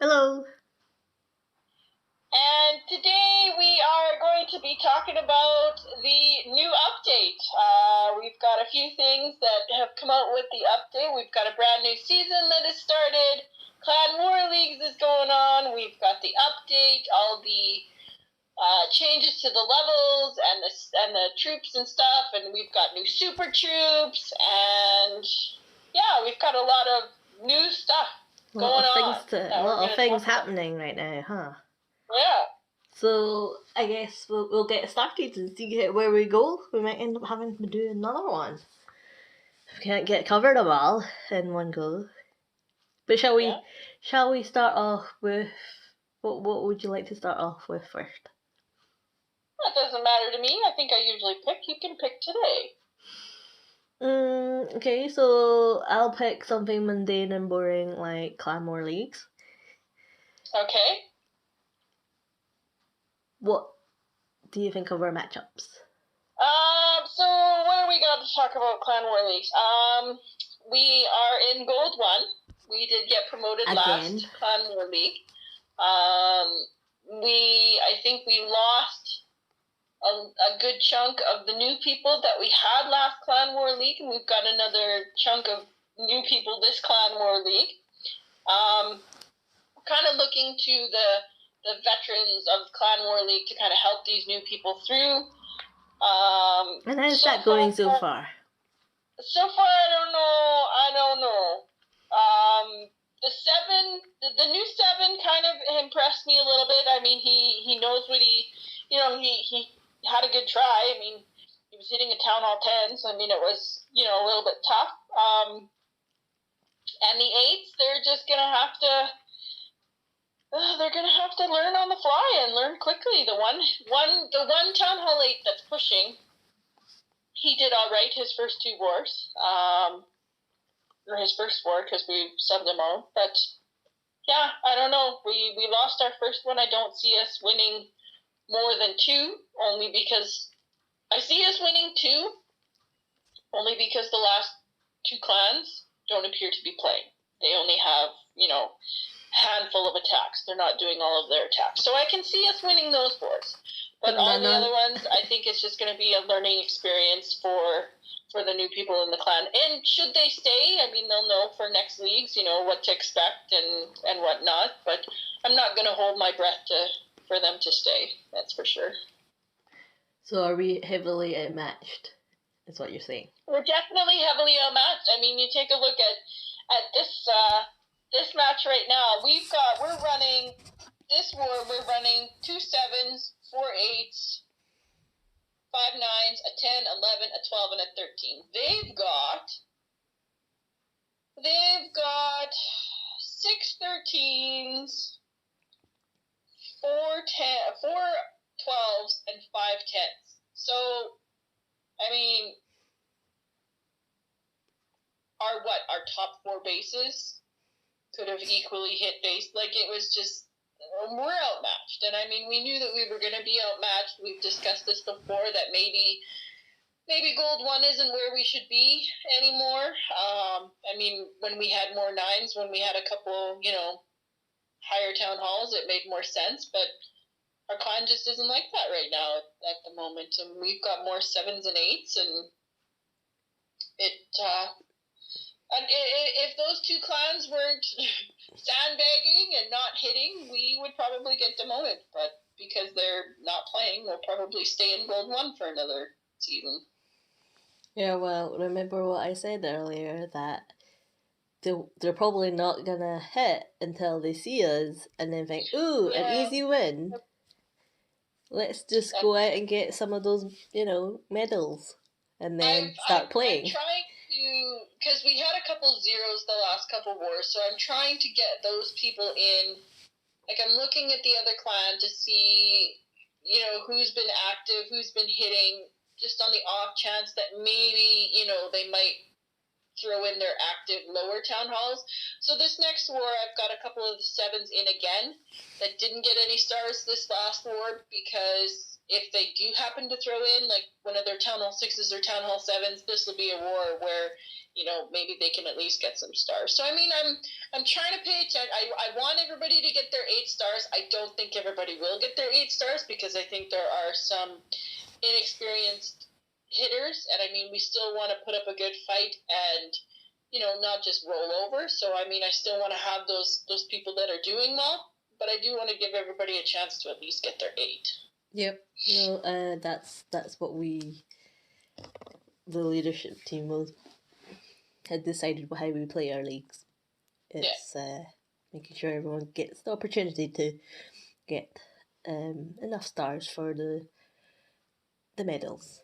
Hello. And today we are going to be talking about the new update. We've got a few things that have come out with the update. We've got a brand new season that has started. Clan War Leagues is going on. We've got the update, all the changes to the levels and the troops and stuff. And we've got new super troops. And yeah, we've got a lot of new stuff A lot going of on. things happening right now, huh? Yeah. So I guess we'll get started and see where we go. We might end up having to do another one. If we can't get covered them all in one go. But shall we start off with what would you like to start off with first? That doesn't matter to me. I think I usually pick. You can pick today. Okay, so I'll pick something mundane and boring like Clan War Leagues. Okay. What do you think of our matchups? So what are we going to talk about Clan War Leagues? We are in Gold 1. We did get promoted Again. last Clan War League. I think we lost a good chunk of the new people that we had last Clan War League, and we've got another chunk of new people this Clan War League. Kind of looking to the veterans of Clan War League to kind of help these new people through. And how's that going so far? So far, I don't know. The new 7 kind of impressed me a little bit. I mean, he knows what he had a good try. I mean, he was hitting a Town Hall 10, so I mean, it was, a little bit tough. And the 8s, they're just going to have to learn on the fly and learn quickly. The one Town Hall 8 that's pushing, he did all right his first 2 wars. Or his first war, because we subbed him out. But yeah, I don't know. We lost our first one. I don't see us winning more than 2, only because I see us winning 2, only because the last 2 clans don't appear to be playing. They only have, handful of attacks. They're not doing all of their attacks. So I can see us winning those wars. But all the other ones, I think it's just going to be a learning experience for the new people in the clan. And should they stay, I mean, they'll know for next leagues, what to expect and whatnot. But I'm not going to hold my breath for them to stay. That's for sure. So are we heavily outmatched, is what you're saying? We're definitely heavily outmatched. I mean, you take a look at this match right now. We're running this war. We're running 2 7s, 4 8s, 5 9s, a 10, 11, a 12, and a 13. They've got 6 13s, 4 12s, and 5 10s. So, I mean, our top 4 bases could have equally hit base. Like, it was just, we're outmatched. And I mean, we knew that we were going to be outmatched. We've discussed this before, that maybe Gold 1 isn't where we should be anymore. I mean, when we had more 9s, when we had a couple, higher town halls, it made more sense. But our clan just isn't like that right now at the moment. And we've got more 7s and 8s, and if those 2 clans weren't sandbagging and not hitting, we would probably get demoted. But because they're not playing, we'll probably stay in Gold 1 for another season. Yeah, well, remember what I said earlier, that they're probably not going to hit until they see us and then think, ooh, an easy win. Let's just go out and get some of those, medals and then start playing. I'm trying to, because we had a couple zeros the last couple wars, so I'm trying to get those people in. Like, I'm looking at the other clan to see, who's been active, who's been hitting, just on the off chance that maybe, they might throw in their active lower town halls. So this next war, I've got a couple of the 7s in again that didn't get any stars this last war because if they do happen to throw in like one of their Town Hall 6s or Town Hall 7s, this will be a war where, maybe they can at least get some stars. So I mean, I'm trying to pay attention. I want everybody to get their 8 stars. I don't think everybody will get their 8 stars because I think there are some inexperienced hitters, and I mean, we still want to put up a good fight and not just roll over. So I mean, I still want to have those people that are doing well, but I do want to give everybody a chance to at least get their 8. Yep. No, that's what the leadership team had decided how we play our leagues. It's making sure everyone gets the opportunity to get enough stars for the medals.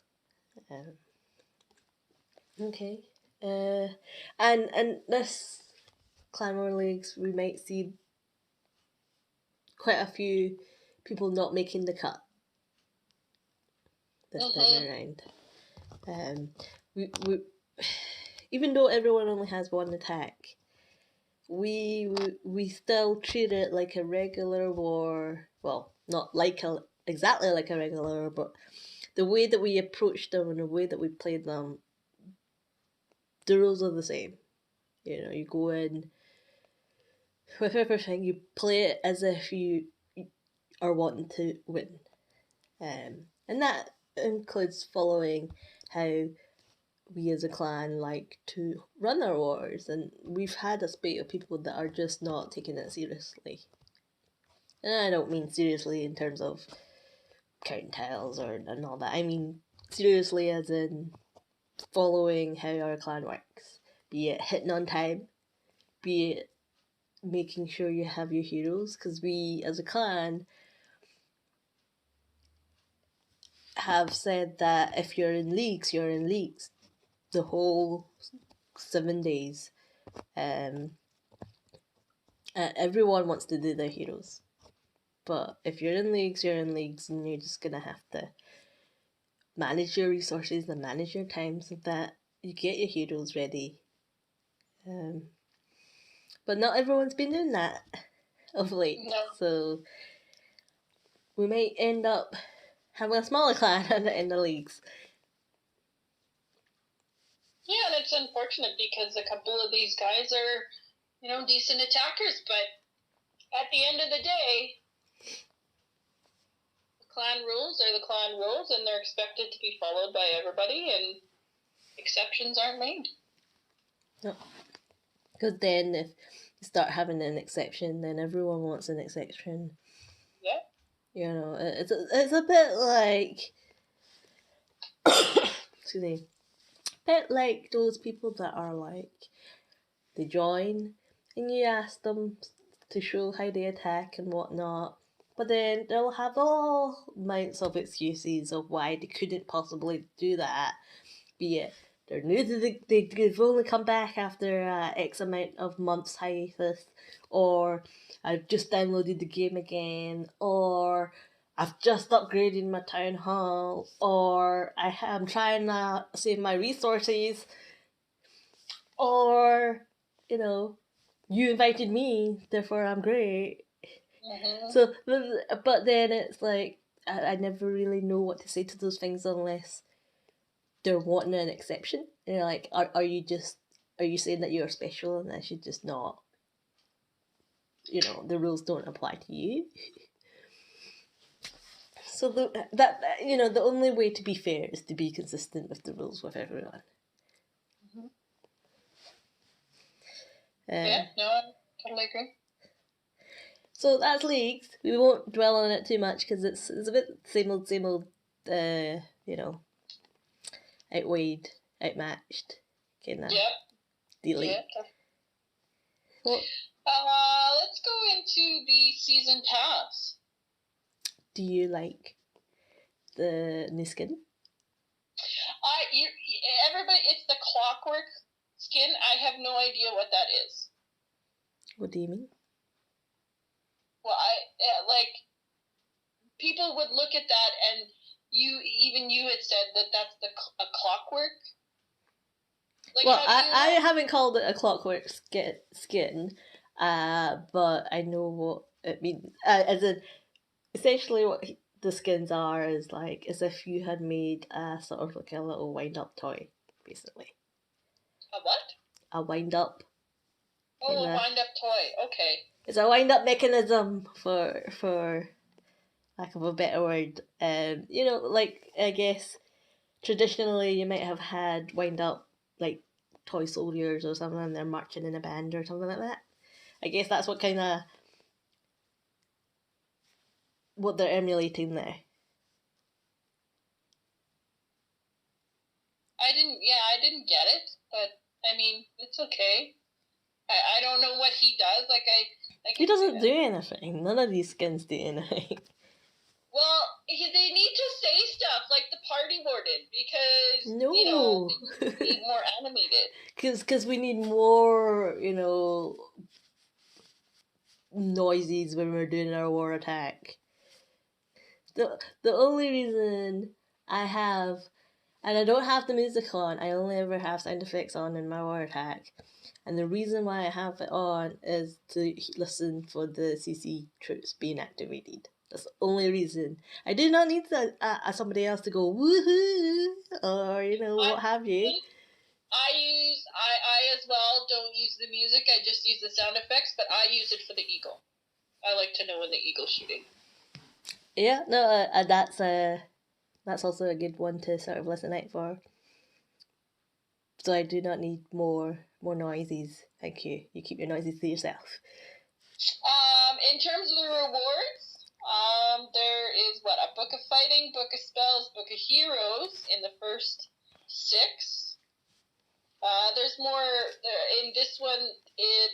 Okay. And this Clan War Leagues, we might see quite a few people not making the cut this time around. We even though everyone only has one attack, we still treat it like a regular war. Well, not exactly like a regular war, but the way that we approach them and the way that we play them, the rules are the same. You go in with everything, you play it as if you are wanting to win. And that includes following how we as a clan like to run our wars, and we've had a spate of people that are just not taking it seriously. And I don't mean seriously in terms of counting tiles and all that. I mean seriously as in following how our clan works. Be it hitting on time, be it making sure you have your heroes, because we as a clan have said that if you're in leagues, you're in leagues the whole 7 days. Everyone wants to do their heroes, but if you're in leagues, you're in leagues, and you're just gonna have to manage your resources and manage your time so that you get your heroes ready. But not everyone's been doing that of late, so we might end up having a smaller clan in the leagues. Yeah, and it's unfortunate because a couple of these guys are, decent attackers, but at the end of the day, the clan rules are the clan rules, and they're expected to be followed by everybody, and exceptions aren't made. No. Because then if you start having an exception, then everyone wants an exception. Yeah. It's a bit like excuse me, a bit like those people that are like, they join and you ask them to show how they attack and whatnot, but then they'll have all amounts of excuses of why they couldn't possibly do that. Be it they're new to they've only come back after X amount of months hiatus, or I've just downloaded the game again, or I've just upgraded my town hall, or I'm trying to save my resources, or you invited me, therefore I'm great. So, but then it's like I never really know what to say to those things unless they're wanting an exception. And you're like, are you saying that you're special and that should just not, the rules don't apply to you? So the only way to be fair is to be consistent with the rules with everyone. Yeah, no, I totally agree. So that's leagues. We won't dwell on it too much because it's a bit same old, outweighed, outmatched kind of deal. Yeah. Well, let's go into the season pass. Do you like the new skin? Everybody, it's the clockwork skin. I have no idea what that is. What do you mean? Well, people would look at that, and you had said that that's a clockwork. Like, well, I haven't called it a clockwork skin, but I know what it means. As in, essentially, what the skins are is like as if you had made a sort of like a little wind up toy, basically. A what? A wind up. Oh, a wind up toy. Okay. It's a wind up mechanism for lack of a better word. You know, like I guess traditionally you might have had wind up like toy soldiers or something, and they're marching in a band or something like that. I guess that's what kind of what they're emulating there. I didn't get it, but I mean, it's okay. I don't know what he does. He doesn't do anything. None of these skins do anything. Well, they need to say stuff like the party warden because no, you know they need more animated. Because we need more, you know, noises when we're doing our war attack. The only reason I have, and I don't have the music on, I only ever have sound effects on in my war attack. And the reason why I have it on is to listen for the CC troops being activated. That's the only reason. I do not need somebody else to go woohoo or you know what have you. I as well don't use the music. I just use the sound effects, but I use it for the eagle. I like to know when the eagle's shooting. Yeah, no, that's also a good one to sort of listen out for. So I do not need more noises. Thank you. You keep your noises to yourself. In terms of the rewards, there is a book of fighting, book of spells, book of heroes in the first 6. There's more in this one.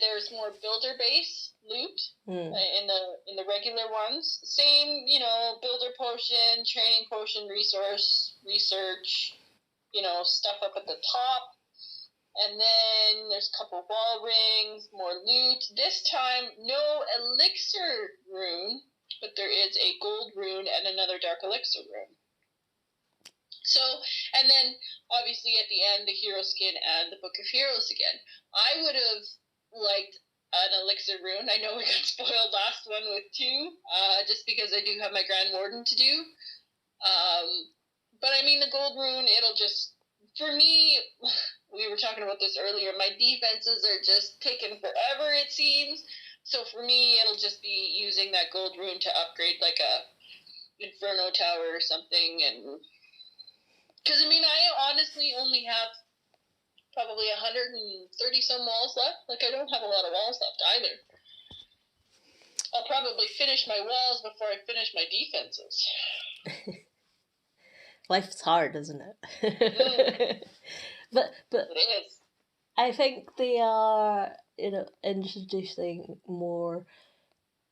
There's more builder base loot in the regular ones. Same, you know, builder potion, training potion, resource, research, you know, stuff up at the top. And then there's a couple wall rings, more loot. This time, no elixir rune, but there is a gold rune and another dark elixir rune. So, and then obviously at the end, the hero skin and the Book of Heroes again. I would have liked an elixir rune. I know we got spoiled last one with 2, just because I do have my Grand Warden to do. But I mean, the gold rune, it'll just, for me, we were talking about this earlier, my defenses are just taking forever, it seems. So for me, it'll just be using that gold rune to upgrade like a Inferno Tower or something. And because, I mean, I honestly only have probably 130 some walls left. Like, I don't have a lot of walls left either. I'll probably finish my walls before I finish my defenses. Life's hard, isn't it? But it is. I think they are, you know, introducing more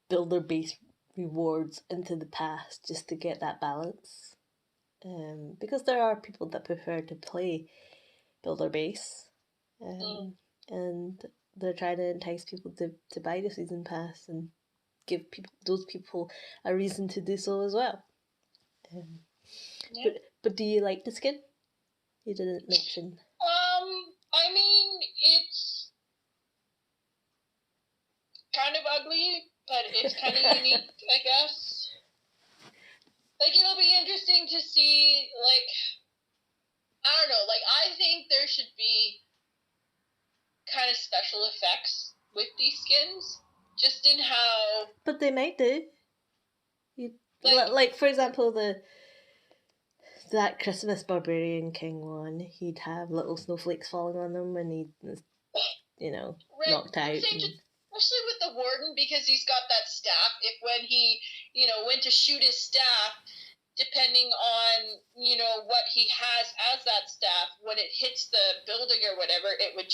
builder-based rewards into the past just to get that balance. Because there are people that prefer to play builder base, and they're trying to entice people to buy the season pass and give those people a reason to do so as well. But do you like the skin? You didn't mention. I mean, it's kind of ugly, but it's kind of unique, I guess. Like, it'll be interesting to see, like, I don't know, like, I think there should be kind of special effects with these skins, just in how... But they might do. Like for example, that Christmas Barbarian King one, he'd have little snowflakes falling on them when he was, you know, knocked out. Especially with the Warden, because he's got that staff. If when he, you know, went to shoot his staff, depending on, you know, what he has as that staff, when it hits the building or whatever, it would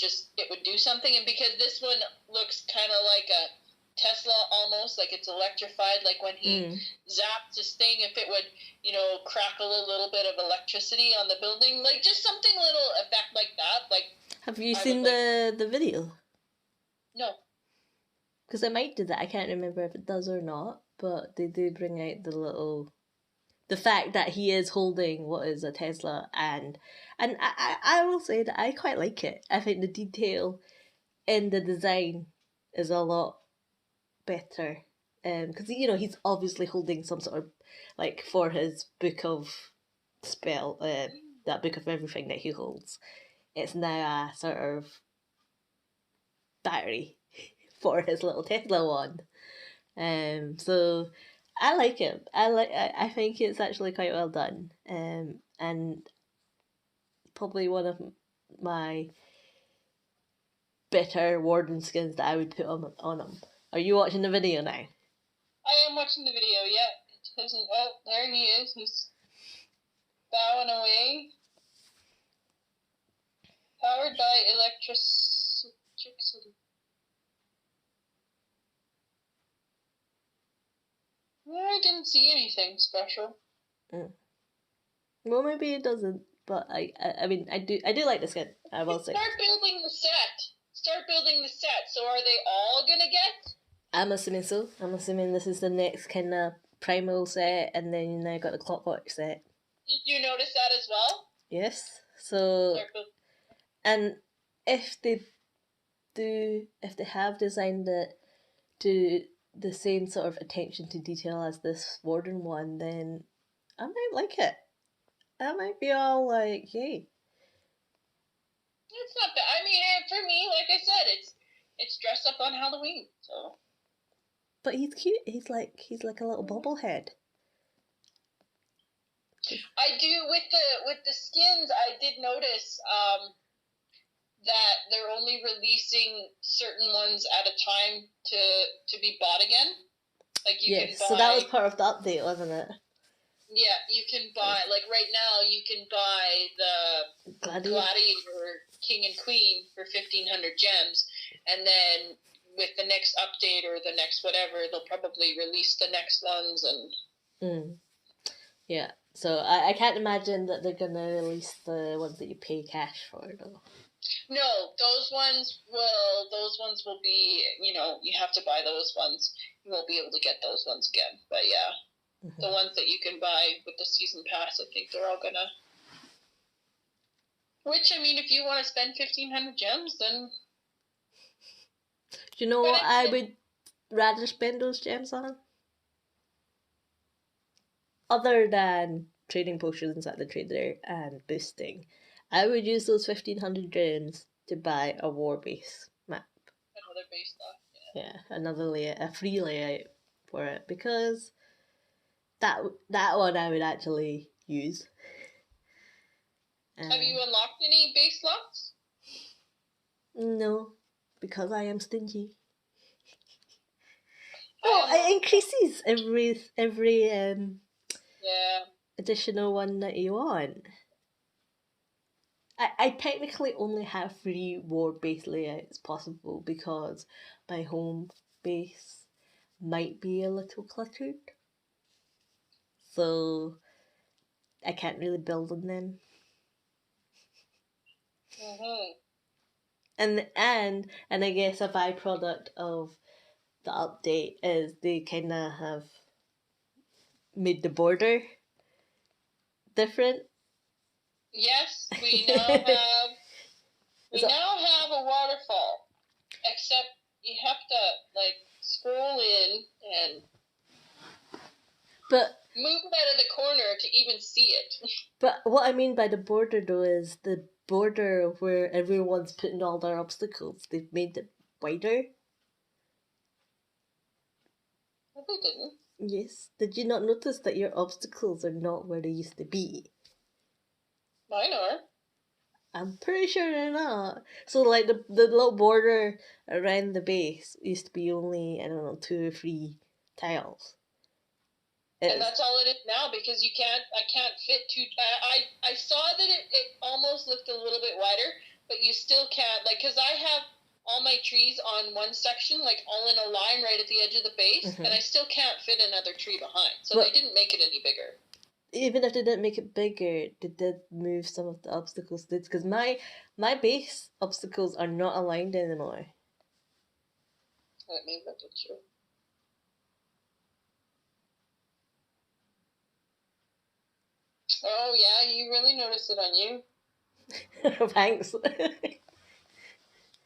do something. And because this one looks kind of like a Tesla almost, like it's electrified, like when he zaps his thing, if it would, you know, crackle a little bit of electricity on the building, like just something little effect like that. Like, have you seen the video? No. Because it might do that. I can't remember if it does or not, but they do bring out the fact that he is holding what is a Tesla, and I will say that I quite like it. I think the detail in the design is a lot better because he's obviously holding some sort of, like, for his book of spell, that book of everything that he holds. It's now a sort of battery for his little Tesla wand. So I like him. I think it's actually quite well done. And probably one of my better warden skins that I would put on him. Are you watching the video now? I am watching the video, yeah. It isn't, oh, there he is. He's bowing away. Powered by electricity. I didn't see anything special. Well, maybe it doesn't, but I mean, I do like the skin. I will say. Start building the set. So are they all gonna get? I'm assuming so. I'm assuming this is the next kind of primal set, and then you now got the clockwork set. Did you notice that as well? Yes. So, and if they have designed it to the same sort of attention to detail as this warden one, then I might like it. I might be all like, yay. It's not bad. I mean, for me, like I said, it's dressed up on Halloween, so. But he's cute. He's like a little bobblehead. I do with the skins. I did notice that they're only releasing certain ones at a time to be bought again. Like you can buy. So that was part of the update, wasn't it? Yeah, you can buy, like right now, you can buy the Gladiator King and Queen for 1,500 gems, and then with the next update or the next whatever, they'll probably release the next ones and. Yeah, so I can't imagine that they're gonna release the ones that you pay cash for, though. No, those ones will be, you have to buy those ones. You won't be able to get those ones again. But yeah, the ones that you can buy with the season pass, I think they're all gonna. Which, I mean, if you want to spend 1,500 gems, then. Do you know what I would rather spend those gems on? Other than trading potions at the trader and boosting, I would use those 1,500 gems to buy a war base map. Another base stuff, yeah. Yeah, another layout, a free layout for it, because that one I would actually use. Have you unlocked any base slots? No, because I am stingy. Oh, it increases every additional one that you want. I technically only have 3 war base layouts possible because my home base might be a little cluttered. So I can't really build on them. And I guess a byproduct of the update is they kind of have made the border different. Yes, we now have a waterfall, except you have to scroll in and move it out of the corner to even see it. But what I mean by the border, though, is the border where everyone's putting all their obstacles. They've made it wider. Well, they didn't. Yes. Did you not notice that your obstacles are not where they used to be? Mine are. I'm pretty sure they're not. So, like, the little border around the base used to be only, 2 or 3 tiles. And that's all it is now, because I can't fit 2. I saw that it almost looked a little bit wider, but you still can't, because I have all my trees on one section, all in a line right at the edge of the base, and I still can't fit another tree behind. So they didn't make it any bigger. Even if they didn't make it bigger, they did move some of the obstacles. Because my base obstacles are not aligned anymore. That means that's true. Oh, yeah, you really noticed it on you. Thanks.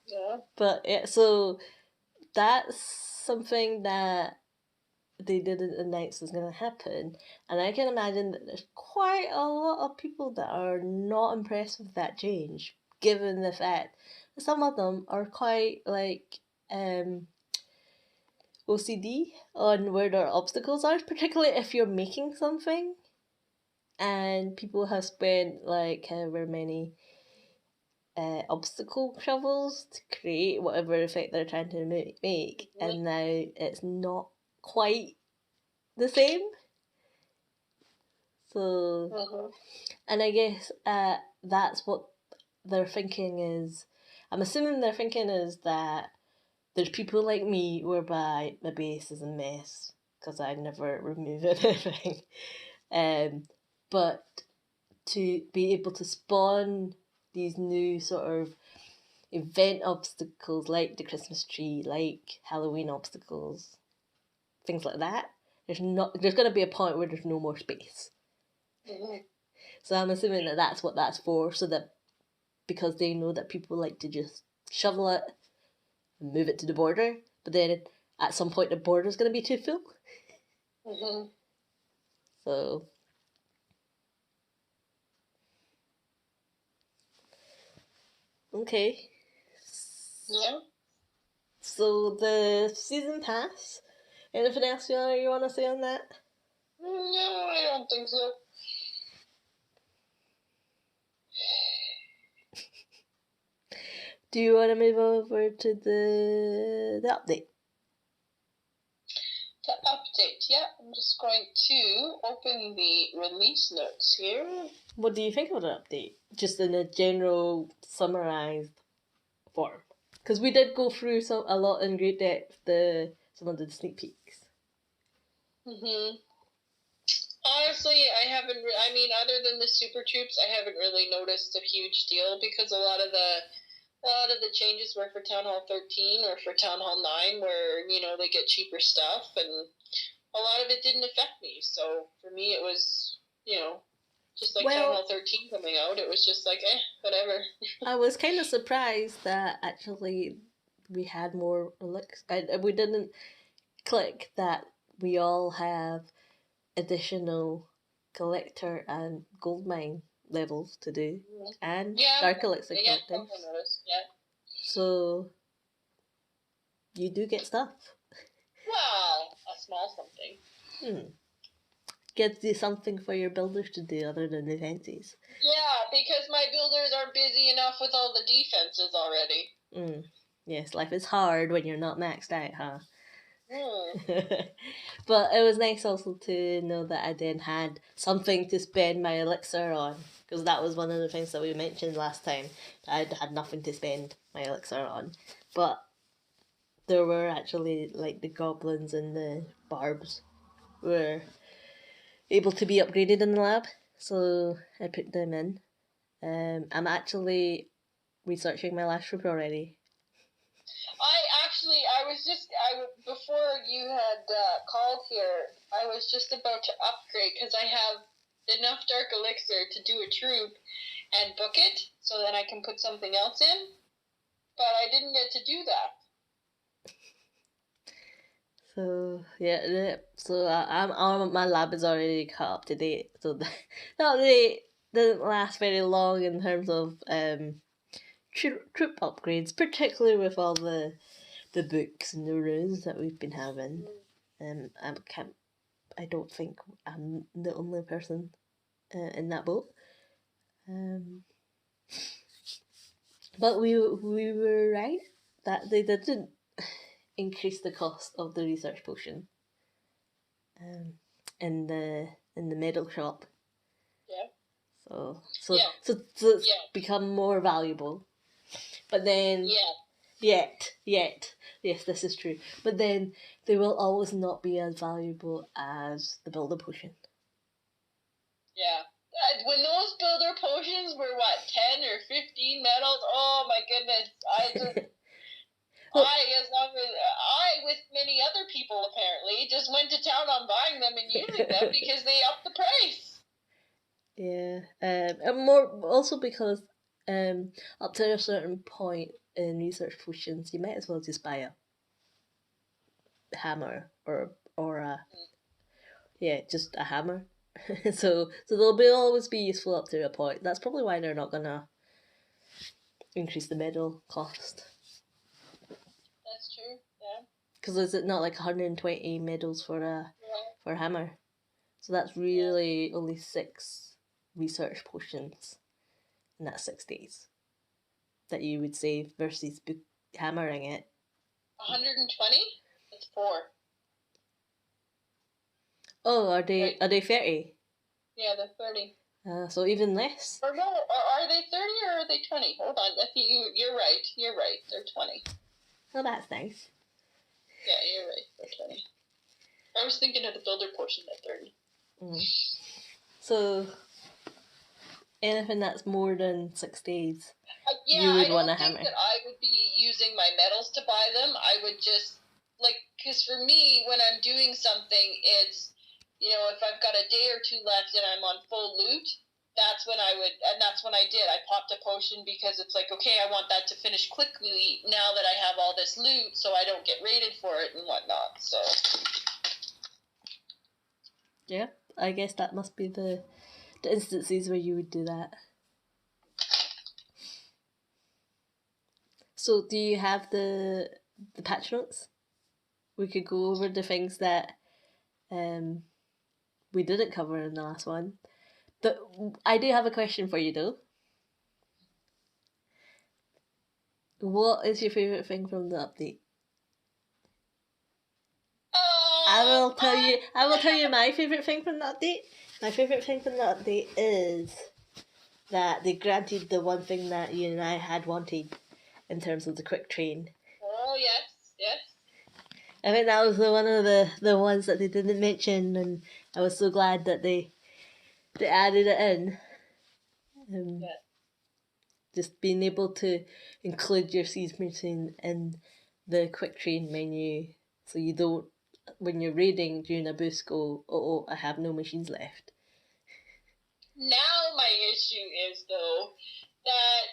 Yeah. But, yeah, so that's something that they didn't announce was going to happen. And I can imagine that there's quite a lot of people that are not impressed with that change, given the fact that some of them are quite like OCD on where their obstacles are, particularly if you're making something and people have spent like however many obstacle shovels to create whatever effect they're trying to make, and now it's not quite the same. So, and I guess that's what they're thinking is. I'm assuming their thinking is that there's people like me whereby my base is a mess because I never remove anything. But to be able to spawn these new sort of event obstacles like the Christmas tree, like Halloween obstacles, things like that, there's going to be a point where there's no more space. So I'm assuming that that's what that's for, so that because they know that people like to just shovel it and move it to the border, but then at some point the border's going to be too full. So okay. Yeah. So the season pass. Anything else you want to say on that? No, I don't think so. Do you want to move over to the update? The update, yeah. I'm just going to open the release notes here. What do you think of the update? Just in a general summarized form. Because we did go through a lot in great depth some of the sneak peeks. Honestly, I haven't. I mean, other than the super troops, I haven't really noticed a huge deal because a lot of the changes were for Town Hall 13 or for Town Hall 9, where they get cheaper stuff, and a lot of it didn't affect me. So for me, it was just like Town Hall 13 coming out. It was just like whatever. I was kind of surprised that actually we had more we didn't click that we all have additional collector and gold mine levels to do, and dark elixir collectors. So you do get stuff. Well, a small something. Gives you something for your builders to do other than the fancies. Yeah, because my builders are busy enough with all the defenses already. Yes, life is hard when you're not maxed out, huh? But it was nice also to know that I then had something to spend my elixir on, because that was one of the things that we mentioned last time. I had nothing to spend my elixir on, but there were actually like the goblins and the barbs were able to be upgraded in the lab, so I put them in. I'm actually researching my last troop already. Before you had called here, I was just about to upgrade because I have enough dark elixir to do a troop and book it, so then I can put something else in, but I didn't get to do that. So yeah, so my lab is already caught up to date. So not really didn't last very long in terms of troop upgrades, particularly with all the books and the runes that we've been having. I don't think I'm the only person in that boat. But we were right that they didn't increase the cost of the research potion in the medal shop. Yeah. So it's become more valuable. But then yet yes, this is true. But then they will always not be as valuable as the builder potion. Yeah. When those builder potions were 10 or 15 medals, oh my goodness, I, with many other people apparently, just went to town on buying them and using them because they upped the price. Yeah, and more also because up to a certain point in research potions, you might as well just buy a hammer or a Yeah, just a hammer. So they'll always be useful up to a point. That's probably why they're not gonna increase the medal cost. That's true. Yeah. Because is it not like 120 medals for a hammer? So that's really only 6 research potions, and that's 6 days that you would save versus hammering it. 120? That's 4. Oh, are they 30? Yeah, they're 30. So even less. Or no, are they 30 or are they 20? Hold on, you're right. You're right. They're 20. Oh, that's nice. Yeah, you're right. They're 20. I was thinking of the builder portion at 30. So anything that's more than 6 days, you would want a hammer. I don't think that I would be using my medals to buy them. I would just, because for me, when I'm doing something, it's, if I've got a day or two left and I'm on full loot, that's when that's when I did. I popped a potion because it's like, okay, I want that to finish quickly now that I have all this loot so I don't get raided for it and whatnot, so. Yeah, I guess that must be the instances where you would do that. So do you have the patch notes? We could go over the things that we didn't cover in the last one. But I do have a question for you though. What is your favourite thing from the update? I will tell you my favourite thing from the update. My favourite thing from the update is that they granted the one thing that you and I had wanted in terms of the quick train. Oh, yes. I think that was one of the ones that they didn't mention, and I was so glad that they added it in. Just being able to include your siege machine in the quick train menu, so you don't, when you're raiding during a boost, go, oh, I have no machines left. Now my issue is, though, that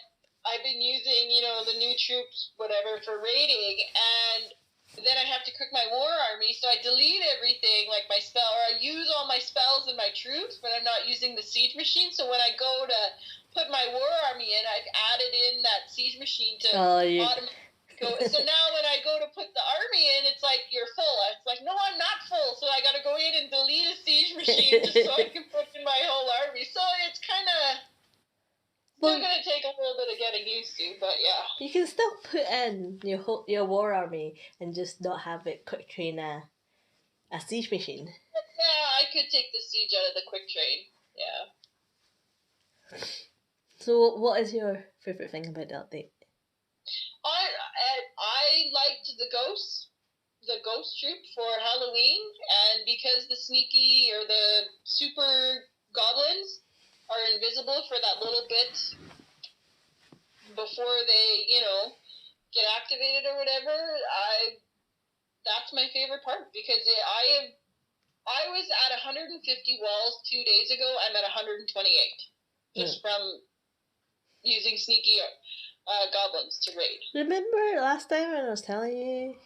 I've been using, the new troops, whatever, for raiding, and then I have to cook my war army, so I delete everything, like my spell, or I use all my spells and my troops, but I'm not using the siege machine, so when I go to put my war army in, I've added in that siege machine to automatically go. So now when I go to put the army in, it's like, you're full. It's like, no, I'm not full, so I gotta go in and delete a siege machine just so I can put in my whole army. So it's kind of still gonna take a little bit of getting used to, but yeah. You can still put in your war army and just not have it quick train a siege machine. Yeah, I could take the siege out of the quick train. Yeah. So what is your favourite thing about the update? I liked the ghost troop for Halloween, and because the sneaky or the super goblins are invisible for that little bit before they, get activated or whatever, that's my favorite part, because I was at 150 walls 2 days ago. I'm at 128 just from using sneaky goblins to raid. Remember last time when I was telling you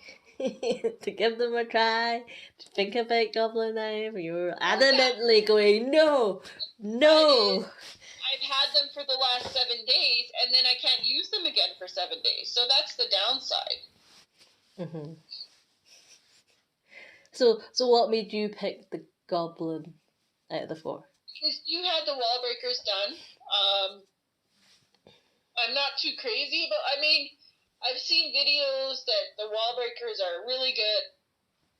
to give them a try, to think about Goblin Knife? You were adamantly going, no. I've had them for the last 7 days, and then I can't use them again for 7 days. So that's the downside. Mm-hmm. So what made you pick the Goblin out of the 4? Because you had the wall breakers done. I'm not too crazy, but I mean, I've seen videos that the wall breakers are really good,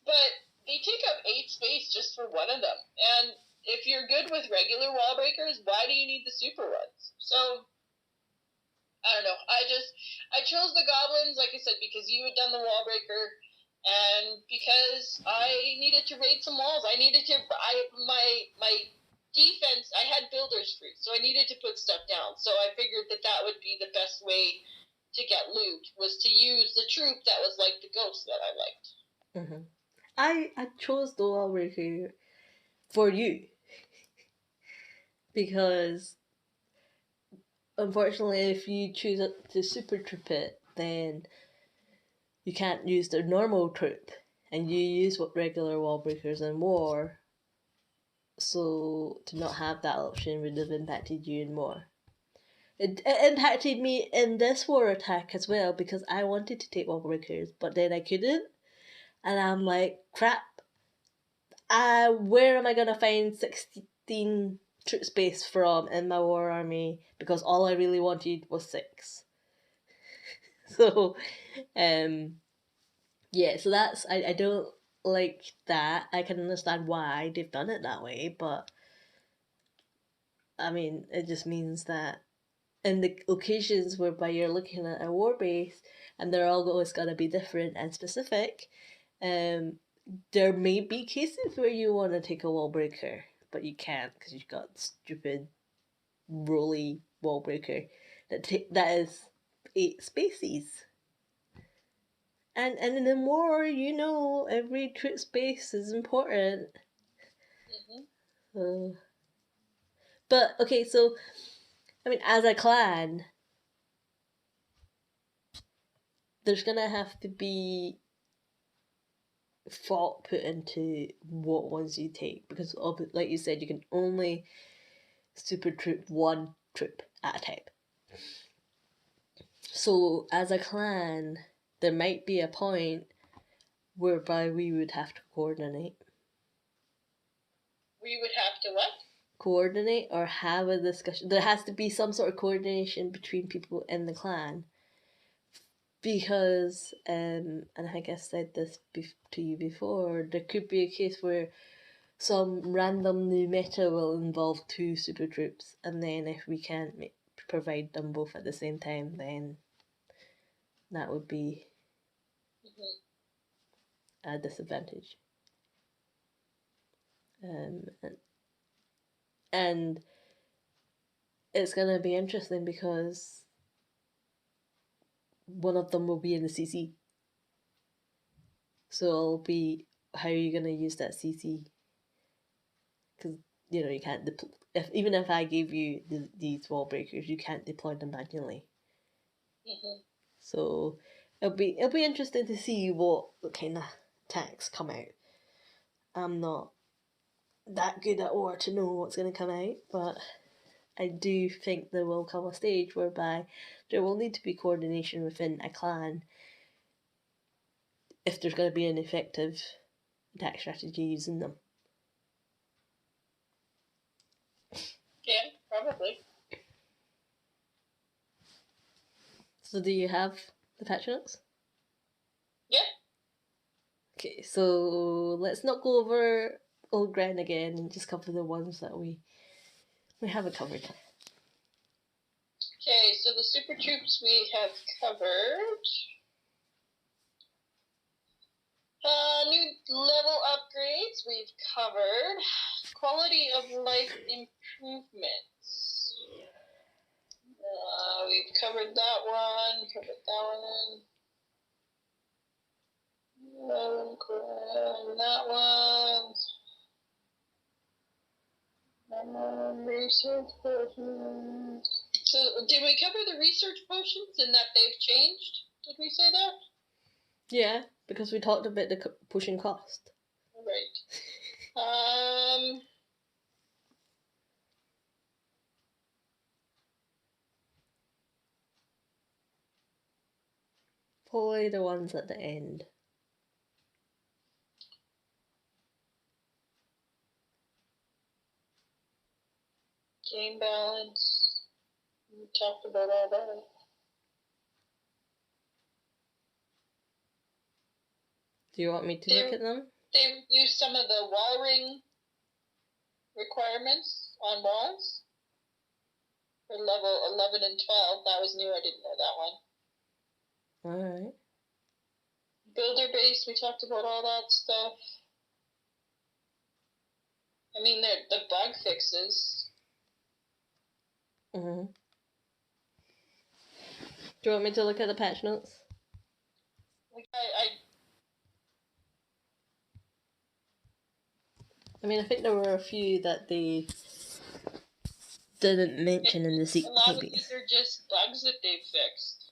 but they take up 8 space just for one of them. And if you're good with regular wall breakers, why do you need the super ones? So, I don't know. I chose the goblins, like I said, because you had done the wall breaker, and because I needed to raid some walls. I needed to, my defense, I had builder's fruit, so I needed to put stuff down. So I figured that would be the best way to get loot, was to use the troop that was like the ghost that I liked. Mm-hmm. I chose the wall breaker for you because unfortunately if you choose to super troop it, then you can't use the normal troop, and you use what regular wall breakers in war, So to not have that option would have impacted you more. It impacted me in this war attack as well because I wanted to take wall breakers, but then I couldn't. And I'm like, crap. Where am I gonna find 16 troop space from in my war army? Because all I really wanted was 6. So, yeah. So that's I don't like that. I can understand why they've done it that way, but I mean, it just means that in the occasions whereby you're looking at a war base and they're all always going to be different and specific, there may be cases where you want to take a wall breaker, but you can't because you've got stupid rolly wall breaker that is 8 spaces. And in the war, every troop space is important. Mm-hmm. But okay, so I mean, as a clan, there's gonna have to be thought put into what ones you take because, like you said, you can only super troop one troop at a time. So, as a clan, there might be a point whereby we would have to coordinate. We would have to what? Coordinate or have a discussion. There has to be some sort of coordination between people in the clan. Because, and I think I said this to you before, there could be a case where some random new meta will involve 2 super troops, and then if we can't provide them both at the same time, then that would be a disadvantage. And it's going to be interesting because one of them will be in the CC. So it'll be, how are you going to use that CC? Because, you can't even if I gave you these wall breakers, you can't deploy them manually. So it'll be interesting to see what kind of attacks come out. I'm not that good at war to know what's going to come out, but I do think there will come a stage whereby there will need to be coordination within a clan if there's going to be an effective attack strategy using them. Yeah, probably. So do you have the patch notes? Yeah. Okay, so let's not go over old ground again and just cover the ones that we haven't covered. Okay, so the super troops we have covered. New level upgrades we've covered. Quality of life improvements. We've covered that one. That one. Research potions. So, did we cover the research potions and that they've changed? Did we say that? Yeah, because we talked about the pushing cost. Right. Probably the ones at the end. Game balance. We talked about all that. Do you want me to look at them? They used some of the wall ring requirements on walls for level 11 and 12. That was new. I didn't know that one. Alright. Builder base, we talked about all that stuff. I mean, the bug fixes. Mm-hmm. Do you want me to look at the patch notes? I mean, I think there were a few that they didn't mention in the secret. A lot of these are just bugs that they've fixed.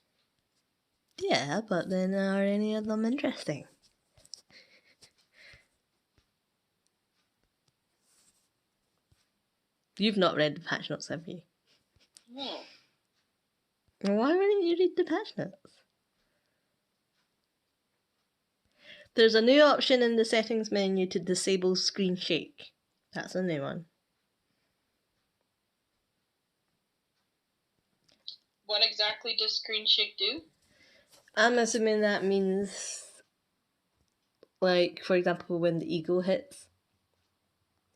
Yeah, but then are any of them interesting? You've not read the patch notes, have you? No. Why wouldn't you read the patch notes? There's a new option in the settings menu to disable screen shake. That's a new one. What exactly does screen shake do? I'm assuming that means, like, for example, when the eagle hits,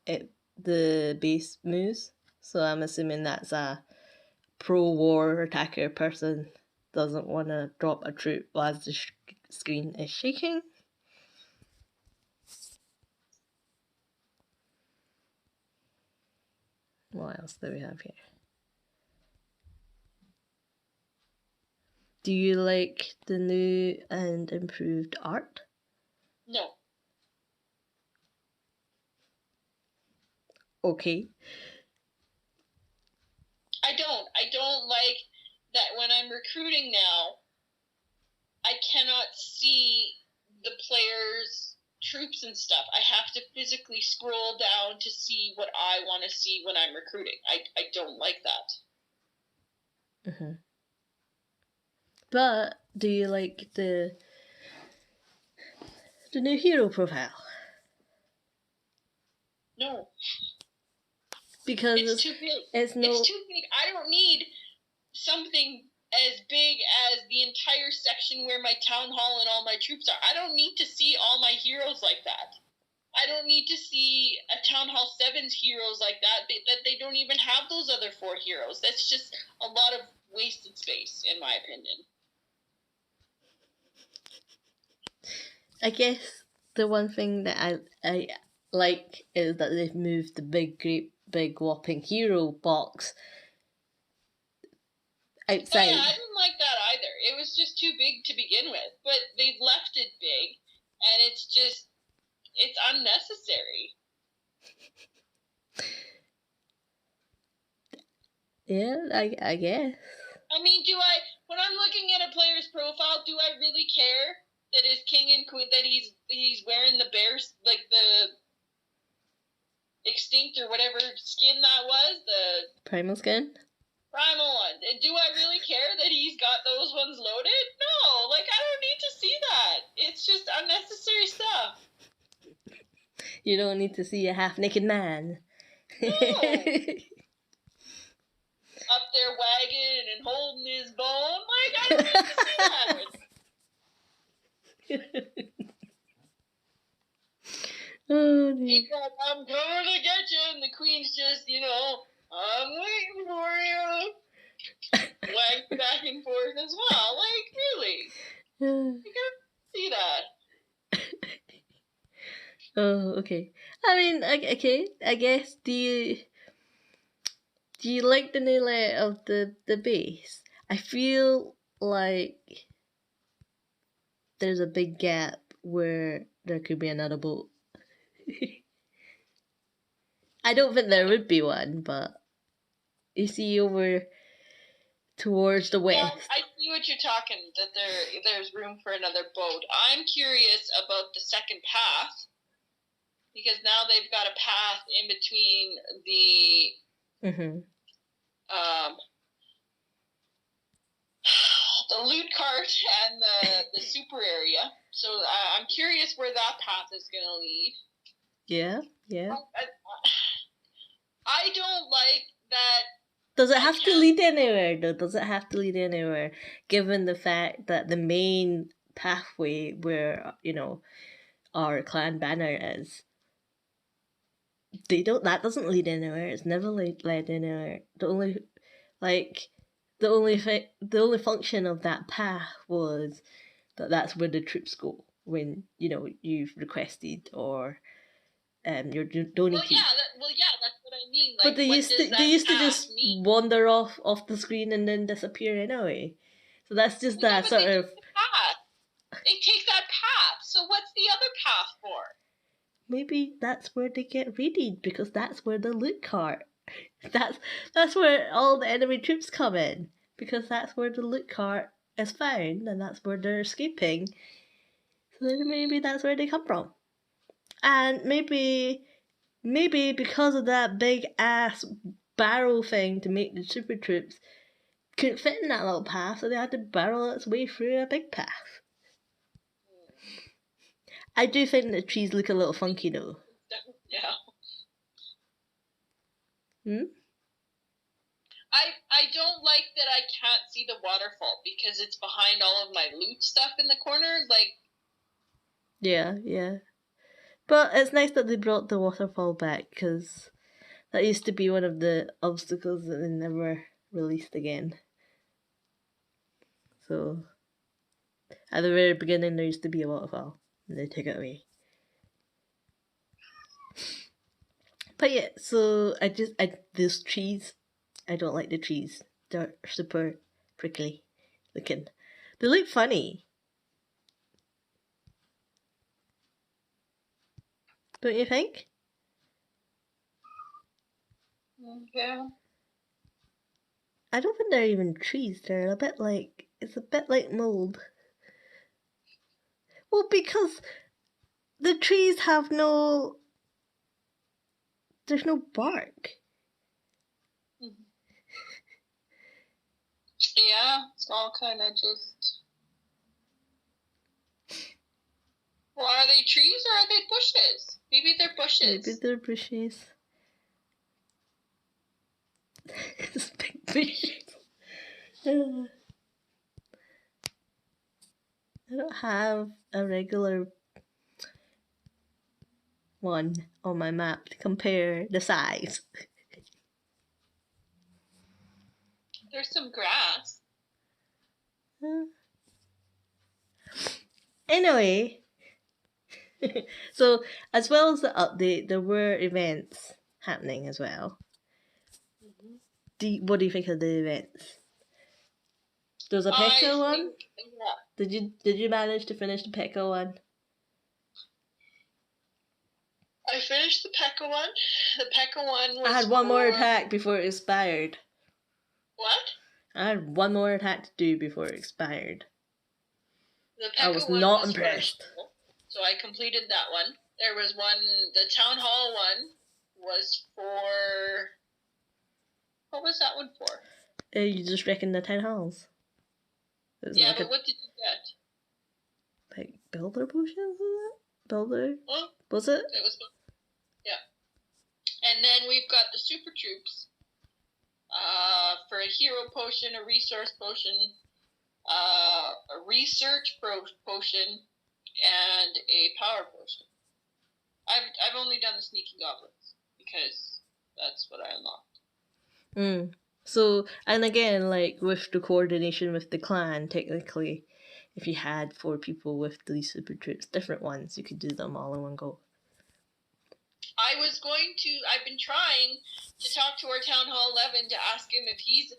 the base moves. So I'm assuming that's a pro-war attacker person doesn't want to drop a troop as the screen is shaking. What else do we have here? Do you like the new and improved art? No. Okay. I don't like that when I'm recruiting now, I cannot see the players' troops and stuff. I have to physically scroll down to see what I want to see when I'm recruiting. I don't like that. Mm-hmm. But do you like the new hero profile? No. Because it's too big. It's too big. I don't need something as big as the entire section where my town hall and all my troops are. I don't need to see all my heroes like that. I don't need to see a Town Hall 7's heroes like that. They don't even have those other 4 heroes. That's just a lot of wasted space, in my opinion. I guess the one thing that I like is that they've moved the big whopping hero box outside. Oh, yeah, I didn't like that either. It was just too big to begin with. But they've left it big, and it's unnecessary. Yeah, I guess. I mean, when I'm looking at a player's profile, do I really care that his king and queen, that he's wearing the bears, like the extinct or whatever skin that was, the Primal skin? primal one. Do I really care that he's got those ones loaded? No, like, I don't need to see that. It's just unnecessary stuff. You don't need to see a half-naked man. No. Up there wagging and holding his bone. Like, I don't need to see that. Oh, dear. He's like, I'm coming to get you, and the queen's just, I'm waiting for you. Wags back and forth as well. Like, really? You gotta see that. Oh, okay. I mean, okay. I guess do you like the new layout of the base? I feel like there's a big gap where there could be another boat. I don't think there would be one, but you see over towards the west. Well, I see what you're talking, that there's room for another boat. I'm curious about the second path, because now they've got a path in between the the loot cart and the super area. So I'm curious where that path is going to lead. Yeah. I don't like that. Does it have to lead anywhere, though? Does it have to lead anywhere, given the fact that the main pathway where, our clan banner is, that doesn't lead anywhere. It's never led anywhere. The only function of that path was that's where the troops go when, you've requested or you're donating. Well, yeah, that's what I mean. Like, but they used to just wander off the screen and then disappear anyway. So that's just that sort of. They take that path. So what's the other path for? Maybe that's where they get raided, because that's where the loot cart. That's where all the enemy troops come in, because that's where the loot cart is found, and that's where they're escaping. So then maybe that's where they come from, and maybe maybe because of that big ass barrel thing to make the super troops couldn't fit in that little path, so they had to barrel its way through a big path. I do think the trees look a little funky though. Yeah. I don't like that I can't see the waterfall because it's behind all of my loot stuff in the corner. Like. Yeah. But it's nice that they brought the waterfall back because that used to be one of the obstacles that they never released again. So at the very beginning there used to be a waterfall and they took it away. But yeah, so those trees, I don't like the trees. They're super prickly looking. They look funny. Don't you think? Yeah. I don't think they're even trees. They're it's a bit like mold. Well, because the trees have there's no bark. Yeah, it's all kind of just. Well, are they trees or are they bushes? Maybe they're bushes. Maybe they're bushes. It's big bushes. I don't have a regular one on my map to compare the size. There's some grass. Anyway, so as well as the update, there were events happening as well. What do you think of the events? There's a Pekka one? Yeah. Did you manage to finish the Pekka one? I finished the Pekka one. The Pekka one was. I had one more attack before it expired. What? I had one more attack to do before it expired. The Pekka I was one not was impressed. So I completed that one. There was one, the Town Hall one was for. What was that one for? You just reckon the 10 halls. Yeah, like but what did you get? Like builder potions, was it? Builder? Well, was it? It was. Yeah. And then we've got the Super Troops. For a hero potion, a resource potion, a research potion, and a power potion. I've only done the sneaky goblins because that's what I unlocked. So, and again, like with the coordination with the clan, technically, if you had 4 people with these super troops, different ones, you could do them all in one go. I've been trying to talk to our Town Hall 11 to ask him if he's,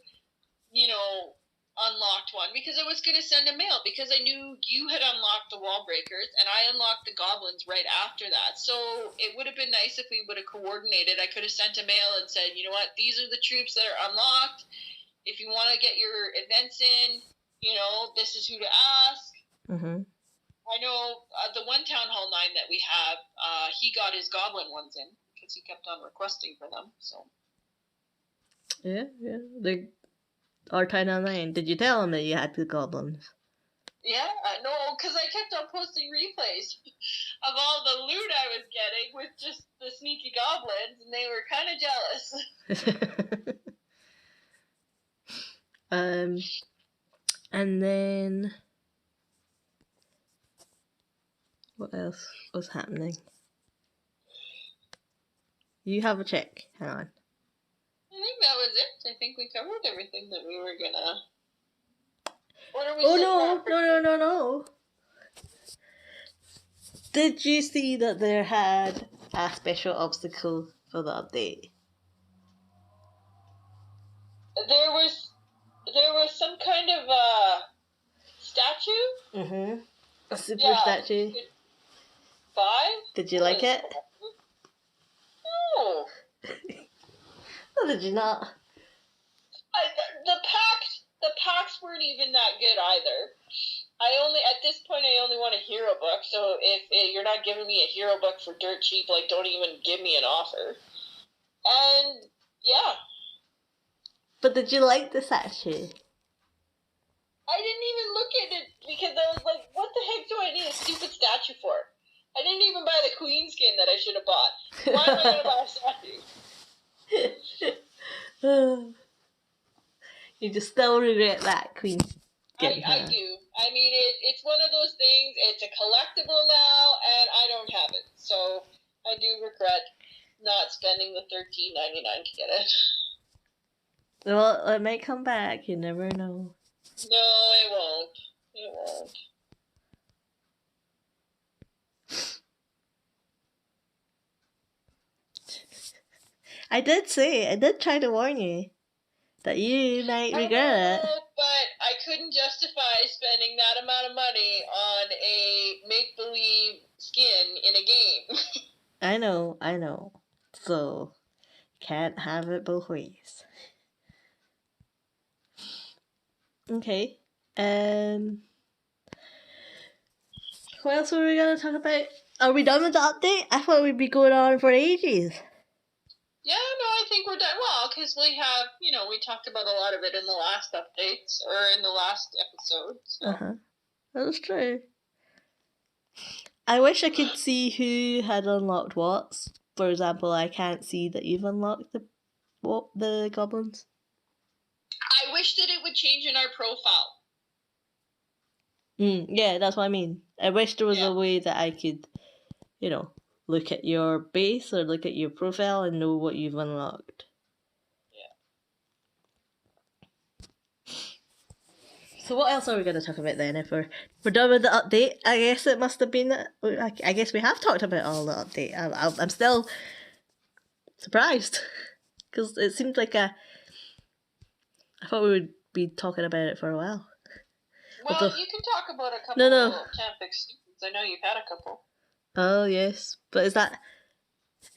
unlocked one, because I was going to send a mail, because I knew you had unlocked the wall breakers, and I unlocked the goblins right after that. So it would have been nice if we would have coordinated. I could have sent a mail and said, you know what, these are the troops that are unlocked. If you want to get your events in, this is who to ask. Mm-hmm. I know the one Town Hall 9 that we have, he got his goblin ones in because he kept on requesting for them. So. Yeah. Our Town Hall 9. Did you tell him that you had the goblins? Yeah, no, because I kept on posting replays of all the loot I was getting with just the sneaky goblins, and they were kind of jealous. And then what else was happening? You have a check. Hang on. I think that was it. I think we covered everything that we were gonna. What are we? Oh no! Did you see that there had a special obstacle for the update? There was some kind of statue. Mm-hmm. A super statue. 5. Did you like it? No. Oh, did you not? The packs weren't even that good either. At this point, I only want a hero book, so if you're not giving me a hero book for dirt cheap, like, don't even give me an offer. And, yeah. But did you like the statue? I didn't even look at it, because I was like, what the heck do I need a stupid statue for? I didn't even buy the queen skin that I should have bought. Why am I going to buy a statue? You just still regret that queen skin. I do. I mean, it's one of those things, it's a collectible now, and I don't have it. So, I do regret not spending the $13.99 to get it. Well, it might come back, you never know. No, it won't. It won't. I did try to warn you that you might regret it. But I couldn't justify spending that amount of money on a make-believe skin in a game. I know. So, can't have it both ways. Okay. What else were we going to talk about? Are we done with the update? I thought we'd be going on for ages. Yeah, no, I think we're done. Well, because we have, we talked about a lot of it in the last updates, or in the last episode. So. That's true. I wish I could see who had unlocked what. For example, I can't see that you've unlocked the goblins. I wish that it would change in our profile. Yeah, that's what I mean. I wish there was a way that I could, look at your base or look at your profile and know what you've unlocked. Yeah. So what else are we going to talk about then? If we're done with the update, I guess it must have been. I guess we have talked about all the update. I'm still surprised because it seemed like I thought we would be talking about it for a while. Well, you can talk about a couple of Can't Fix Stupids. I know you've had a couple. Oh, yes. But is that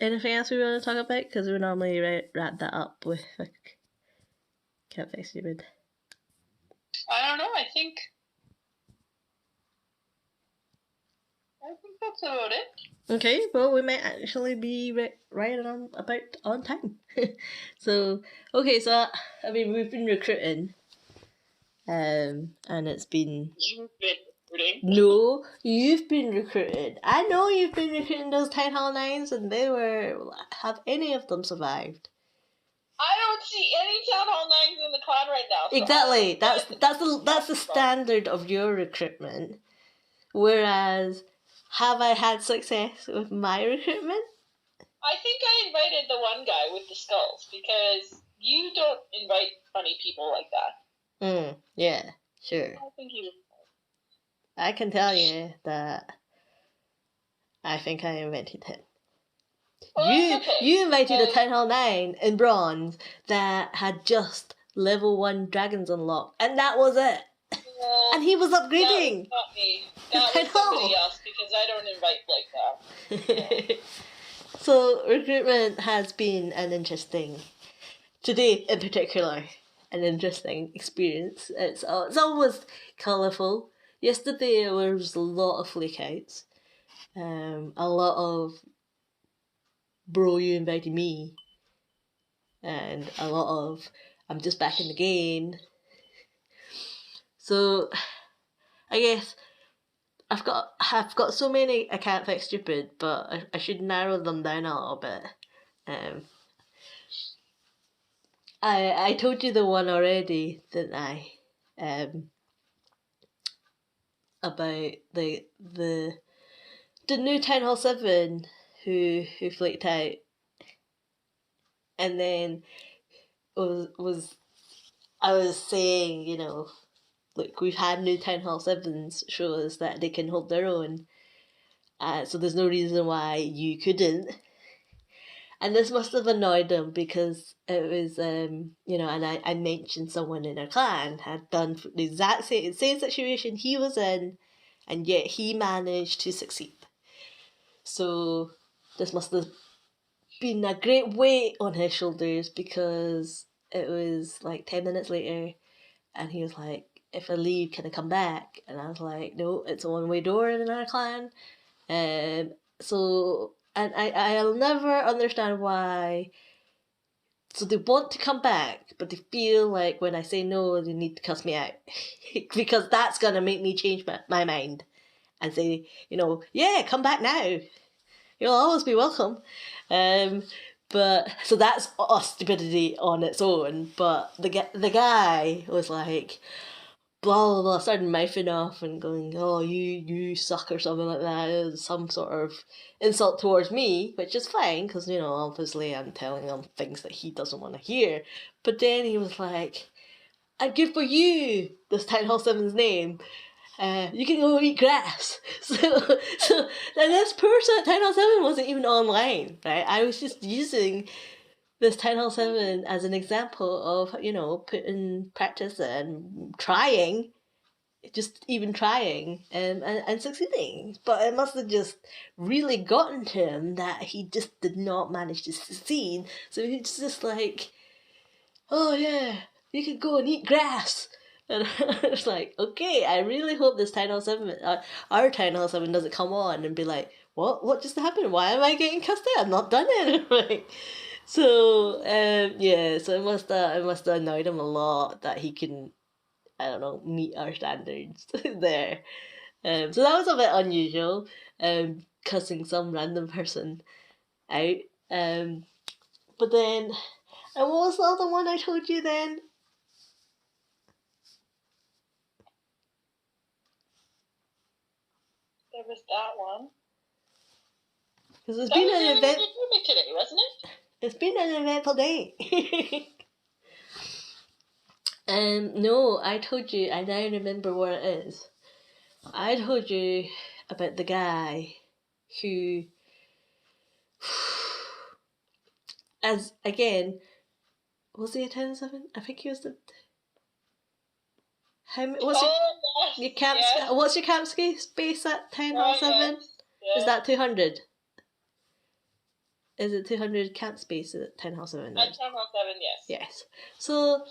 anything else we want to talk about? Because we normally wrap that up with Can't Fix Stupid. I don't know. I think that's about it. Okay, well, we might actually be right on time. So, okay, so, I mean, we've been recruiting. And it's been... You've been recruiting? No, you've been recruited. I know you've been recruiting those Town Hall 9s, and have any of them survived? I don't see any Town Hall 9s in the clan right now. So exactly, that's the standard of your recruitment. Whereas, have I had success with my recruitment? I think I invited the one guy with the skulls, because you don't invite funny people like that. Yeah, sure. I think you... I can tell you that I think I invented him. Well, you invited a Town Hall 9 in bronze that had just level 1 dragons unlocked, and that was it. And he was upgrading. That was not me. That was somebody else, because I don't invite like that. So recruitment has been today in particular, an interesting experience. It's always colourful. Yesterday there was a lot of flakeouts. A lot of bro, you invited me. And a lot of I'm just back in the game. So I guess I've got so many I can't fix stupid, but I should narrow them down a little bit. I told you the one already, didn't I? About the new Town Hall 7 who flaked out, and then I was saying, look, we've had new Town Hall 7s show us that they can hold their own, so there's no reason why you couldn't. And this must have annoyed him because it was, and I mentioned someone in our clan had done the exact same situation he was in, and yet he managed to succeed. So this must have been a great weight on his shoulders, because it was like 10 minutes later and he was like, if I leave, can I come back? And I was like, no, it's a one-way door in our clan. So, and I'll never understand why. So they want to come back, but they feel like when I say no, they need to cuss me out. Because that's going to make me change my mind and say, yeah, come back now. You'll always be welcome. But so that's a stupidity on its own. But the guy was like, blah blah blah, started mouthing off and going, oh, you suck, or something like that. It was some sort of insult towards me, which is fine because obviously I'm telling him things that he doesn't want to hear. But then he was like, I'd give for you this Town Hall 7's name. You can go eat grass. So and this person at Town Hall 7 wasn't even online, right? I was just using this Town Hall 7 as an example of, putting practice and trying, just even trying and succeeding. But it must have just really gotten to him that he just did not manage to succeed. So he's just like, oh yeah, you could go and eat grass. And I was like, okay, I really hope this Town Hall 7, our Town Hall 7 doesn't come on and be like, what just happened? Why am I getting cussed out? I've not done anything. So, yeah, so it must have annoyed him a lot that he couldn't, I don't know, meet our standards there. So that was a bit unusual, cussing some random person out. But then, and what was the other one I told you then? There was that one. Because it's been an event today, wasn't it? It's been an eventful day. No, I told you. I now remember what it is. I told you about the guy who, as again, was he a 10-7? I think he was the. What's your camp? Yes. What's your camp space at 10 or 7? Yes. Is that 200? Is it 200 camp space at 10 Hall 7? At 10 Hall 7, yes. Yes. So,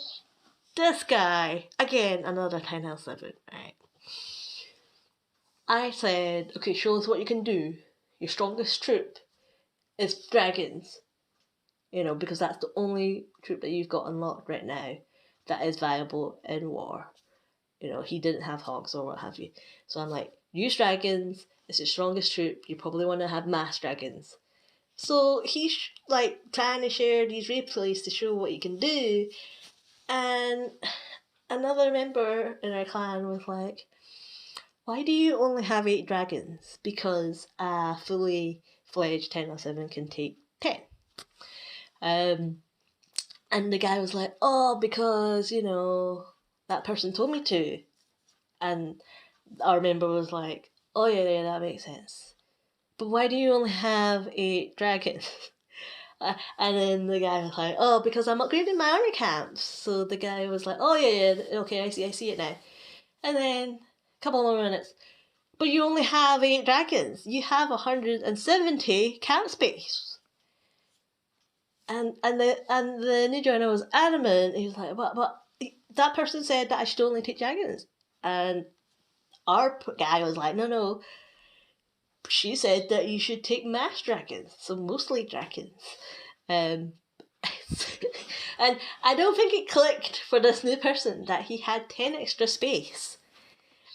this guy, again, another 10 Hall 7, right? I said, okay, show us what you can do. Your strongest troop is dragons. Because that's the only troop that you've got unlocked right now that is viable in war. He didn't have hogs or what have you. So I'm like, use dragons. It's your strongest troop. You probably want to have mass dragons. So he's like trying to share these replays to show what you can do. And another member in our clan was like, why do you only have 8 dragons? Because a fully fledged 10-7 can take 10. And the guy was like, oh, because, that person told me to. And our member was like, oh yeah, that makes sense. But why do you only have 8 dragons? And then the guy was like, oh, because I'm upgrading my army camps. So the guy was like, oh yeah, okay, I see it now. And then a couple more minutes, but you only have 8 dragons. You have 170 camp space. And the new joiner was adamant. He was like, but that person said that I should only take dragons. And our guy was like, no. She said that you should take mass dragons, so mostly dragons. And I don't think it clicked for this new person that he had 10 extra space.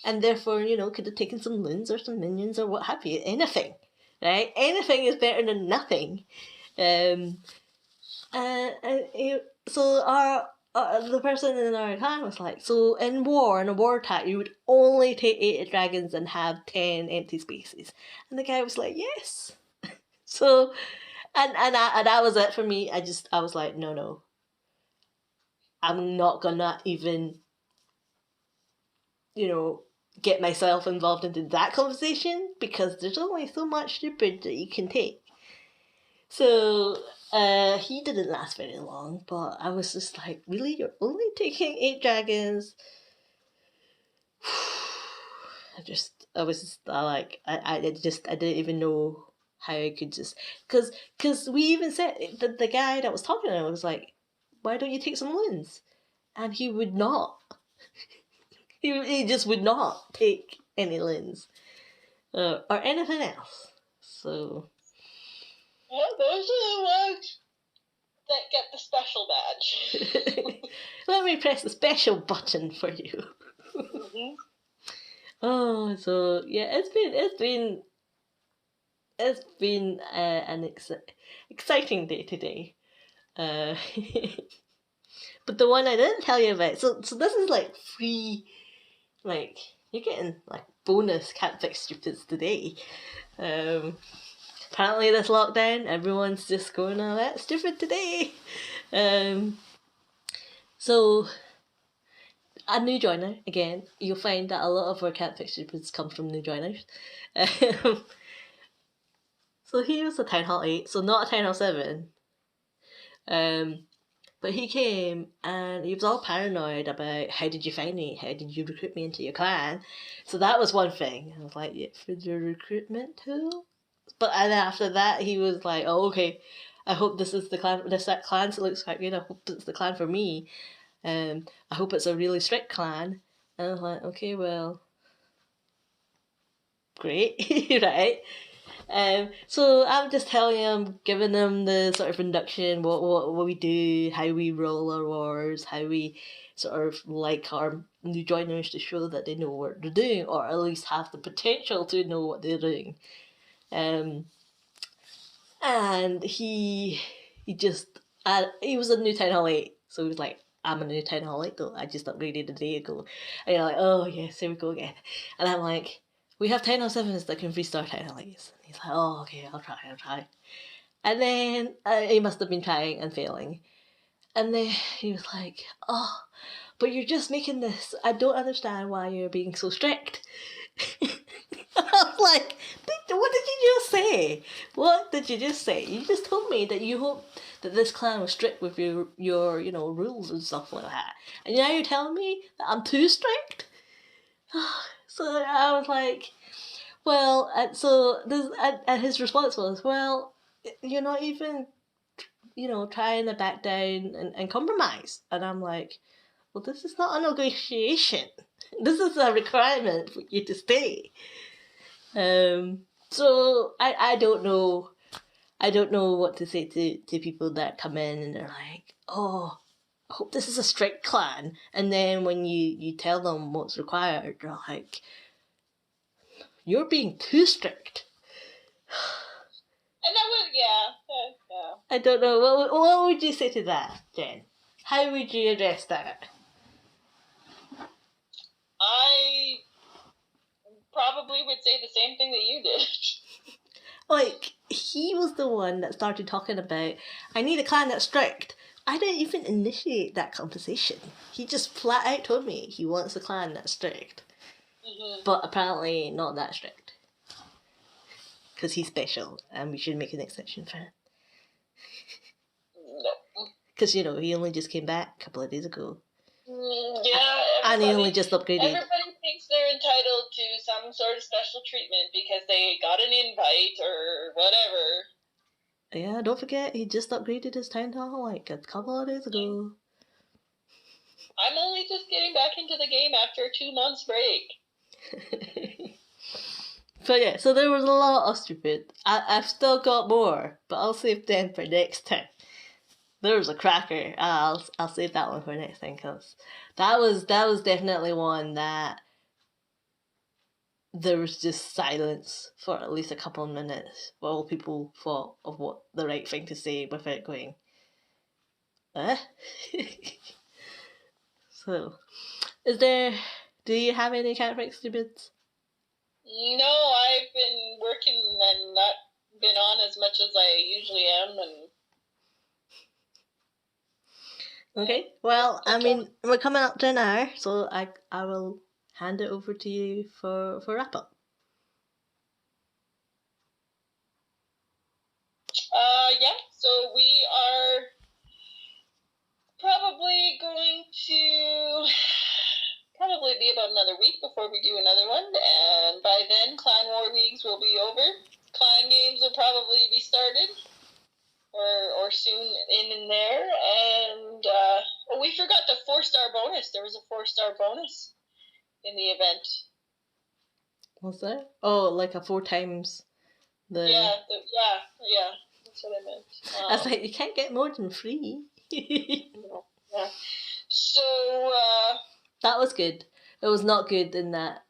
And therefore, could have taken some loons or some minions or what have you. Anything, right? Anything is better than nothing. So the person in our clan was like, so in a war attack, you would only take 8 dragons and have 10 empty spaces. And the guy was like, yes. So, and that was it for me. I was like, no. I'm not gonna even, get myself involved into that conversation because there's only so much stupid that you can take. So, he didn't last very long, but I was just like, really? You're only taking 8 dragons? I didn't even know how I could just, because we even said, the guy that was talking to him was like, why don't you take some loons? And he would not. He just would not take any loons or anything else. So. Yeah, those are the ones that get the special badge. Let me press the special button for you. Mm-hmm. Oh, so yeah, it's been an exciting day today. But the one I didn't tell you about, so this is like free, like you're getting like bonus Can't Fix Stupids today. Apparently this lockdown, everyone's just going a bit stupid today. So a new joiner, again, you'll find that a lot of our Can't Fix Stupids come from new joiners. So he was a Town Hall 8, so not a Town Hall 7. But he came and he was all paranoid about how did you find me? How did you recruit me into your clan? So that was one thing. I was like, yeah, for the recruitment tool? But and after that, he was like, oh, okay, I hope this is the clan. This clan looks quite good. I hope it's the clan for me. I hope it's a really strict clan. And I was like, okay, well, great, right? So I'm just telling him, giving them the sort of induction, what we do, how we roll our wars, how we sort of like our new joiners to show that they know what they're doing, or at least have the potential to know what they're doing. And he was a new Town Hall 8, so he was like, I'm a new Town Hall 8 though, I just upgraded a day ago. And you're like, oh yes, here we go again. And I'm like, we have Town Hall 7s that can restart Town Hall 8s. And he's like, oh okay, I'll try. And then he must have been trying and failing. And then he was like, oh, but you're just making this, I don't understand why you're being so strict. I was like, what did you just say? What did you just say? You just told me that you hope that this clan was strict with your rules and stuff like that. And now you're telling me that I'm too strict? So I was like, well, and his response was, well, you're not even, trying to back down and compromise. And I'm like, well, this is not a negotiation. This is a requirement for you to stay. So I don't know. I don't know what to say to people that come in and they're like, oh, I hope this is a strict clan. And then when you tell them what's required, they're like, you're being too strict. And that was, yeah. I don't know. What would you say to that, Jen? How would you address that? I probably would say the same thing that you did. Like, he was the one that started talking about, I need a clan that's strict. I didn't even initiate that conversation. He just flat out told me he wants a clan that's strict. Mm-hmm. But apparently not that strict. Because he's special, and we should make an exception for him. No. Because, he only just came back a couple of days ago. Yeah, and he only just upgraded. Everybody thinks they're entitled to some sort of special treatment because they got an invite or whatever. Yeah, don't forget, he just upgraded his town hall like a couple of days ago. I'm only just getting back into the game after a 2 months break. But yeah, so there was a lot of stupid. I've still got more, but I'll save them for next time. There was a cracker. I'll save that one for next time, because that was definitely one that there was just silence for at least a couple of minutes while people thought of what the right thing to say without going, eh? So, do you have any Can't Fix Stupids? No, I've been working and not been on as much as I usually am, and okay, well, I mean, we're coming up to an hour, so I will hand it over to you for wrap up. Yeah, so we are probably going to be about another week before we do another one, and by then Clan War Leagues will be over. Clan games will probably be started, or soon in there, and we forgot the 4-star bonus. There was a 4-star bonus in the event. Was there? Oh, like a 4 times the... Yeah, that's what I meant. I was like, you can't get more than 3. No, yeah. So, That was good. It was not good in that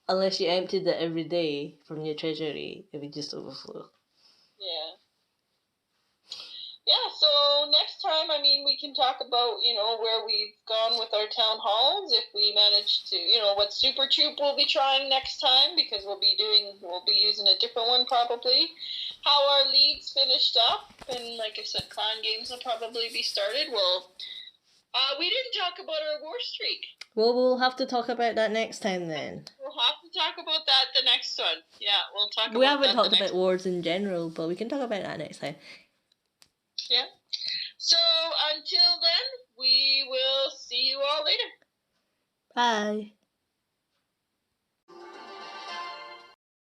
unless you emptied it every day from your treasury, it would just overflow. yeah. Yeah, so next time, I mean, we can talk about, where we've gone with our town halls, if we manage to, what Super Troop we'll be trying next time, because we'll be using a different one probably. How our leagues finished up, and like I said, clan games will probably be started. Well, we didn't talk about our war streak. Well, we'll have to talk about that next time then. We'll have to talk about that the next one. Yeah, we'll talk about that. We haven't talked about wars in general, but we can talk about that next time. Yeah. So until then, we will see you all later. Bye.